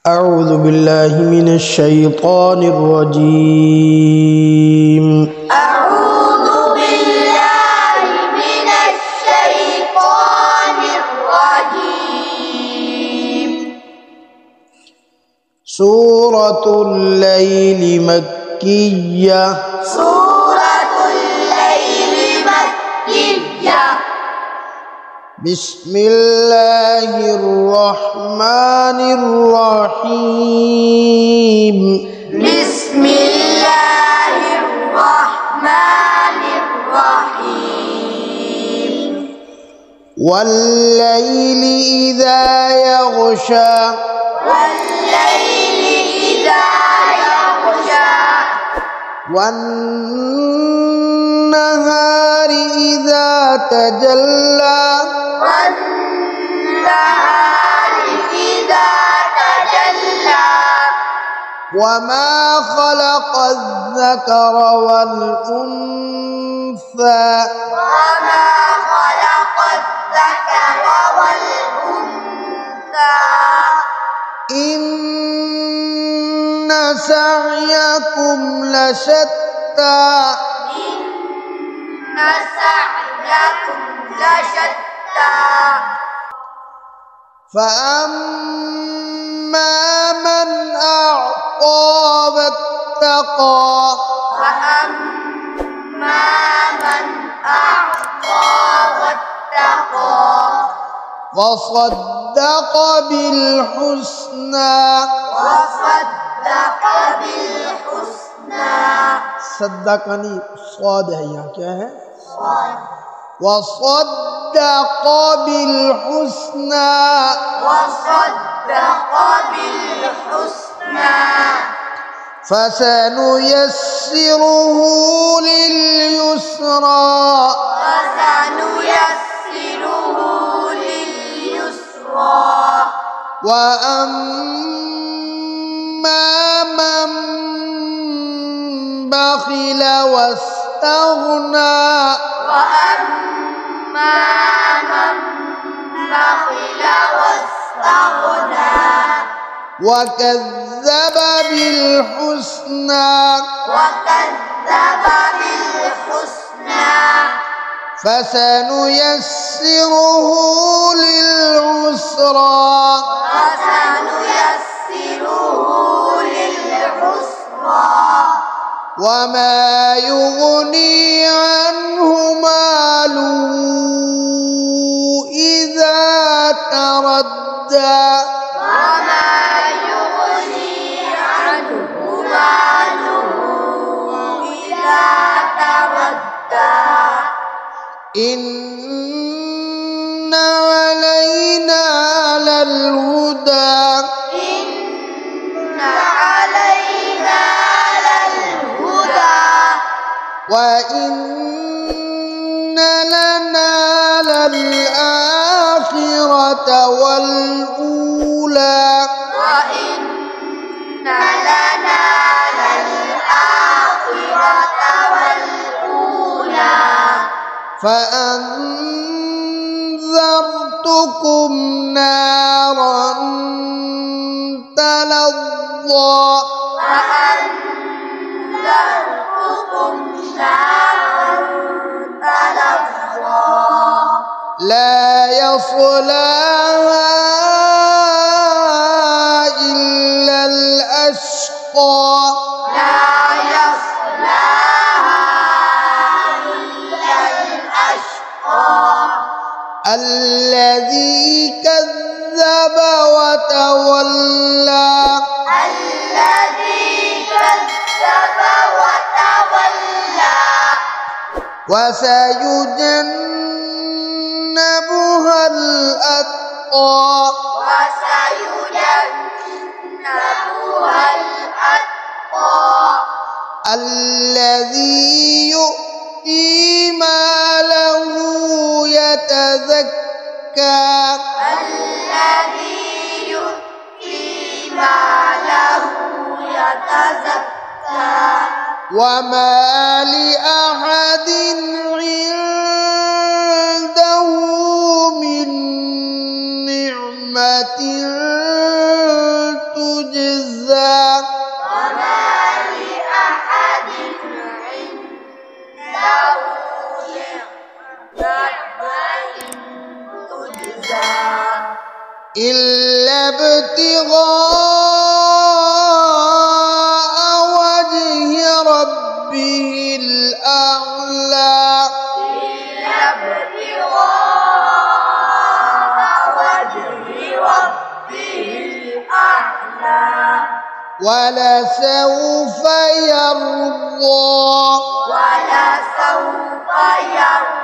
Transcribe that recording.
أعوذ بالله من الشيطان الرجيم. أعوذ بالله من الشيطان الرجيم. سورة الليل مكية. سورة الليل مكية. بسم الله الرحمن الرحيم. بسم الله الرحمن الرحيم. والليل إذا يغشى. والليل إذا يغشى. والنهار إذا تجلى. والنهار إذا تجلى. وما خلق الذكر والأنثى. وما خلق الذكر والأنثى. إن سعيكم لشتى. إن سعيكم لشتى. فأما من أعطى واتقى. فأما من أعطى واتقى. وصدق بالحسنى. وصدق بالحسنى. صدقني صاد है यहाँ क्या है؟ صاد. وصدق بالحسنى. وصدق بالحسنى. فسنيسره لليسرى. فسنيسره لليسرى. وأما من بخل واستغنى. وأما من بخل واستغنى. وكذب بالحسنى. وكذب بالحسنى. فسنيسره للعسرى. فسنيسره للعسرى. وما يغني عنه ماله إذا تردى. وما يغني عنه ماله إذا تردى. إن علينا للهدى. إن علينا للهدى. وإن لنا للآخرة والأولى. وإن لنا للآخرة والأولى. فأنذرتكم نارا تلظى. فأنذرتكم نارا تلظى. لا يصلاها إلا الأشقى. لا يصلاها إلا الأشقى. الذي كذب وتولى. الذي كذب وتولى. وسيجنبها الأتقى. وسيجنبها الأتقى. الذي يؤتي ماله يتزكى. الذي يؤتي ماله يتزكى. وما لأحد عنده من نعمة تجزى وما لأحد عنده نعمة تجزى إلا ابتغاء وجه ربه الأعلى إلا ابتغاء وجه ربه الأعلى ولسوف يرضى ولسوف يرضى